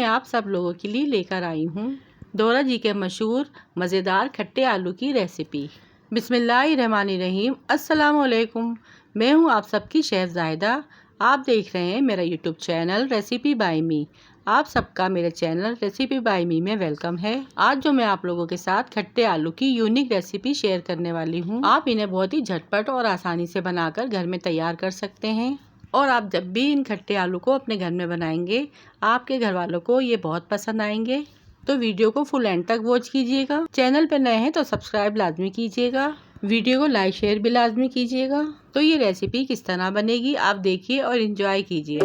आप सब लोगों के लिए लेकर आई हूँ दौरा जी के मशहूर मज़ेदार खट्टे आलू की रेसिपी। बिस्मिल्लाहिर्रहमानिर्रहीम। अस्सलाम वालेकुम। मैं हूँ आप सबकी शेफ़ ज़ाहिदा। आप देख रहे हैं मेरा यूट्यूब चैनल रेसिपी बाय मी। आप सबका मेरे चैनल रेसिपी बाय मी में वेलकम है। आज जो मैं आप लोगों के साथ खट्टे आलू की यूनिक रेसिपी शेयर करने वाली हूँ। आप इन्हें बहुत ही झटपट और आसानी से बनाकर घर में तैयार कर सकते हैं और आप जब भी इन खट्टे आलू को अपने घर में बनाएंगे आपके घर वालों को ये बहुत पसंद आएंगे। तो वीडियो को फुल एंड तक वॉच कीजिएगा। चैनल पर नए हैं तो सब्सक्राइब लाजमी कीजिएगा। वीडियो को लाइक शेयर भी लाजमी कीजिएगा। तो ये रेसिपी किस तरह बनेगी आप देखिए और एंजॉय कीजिए।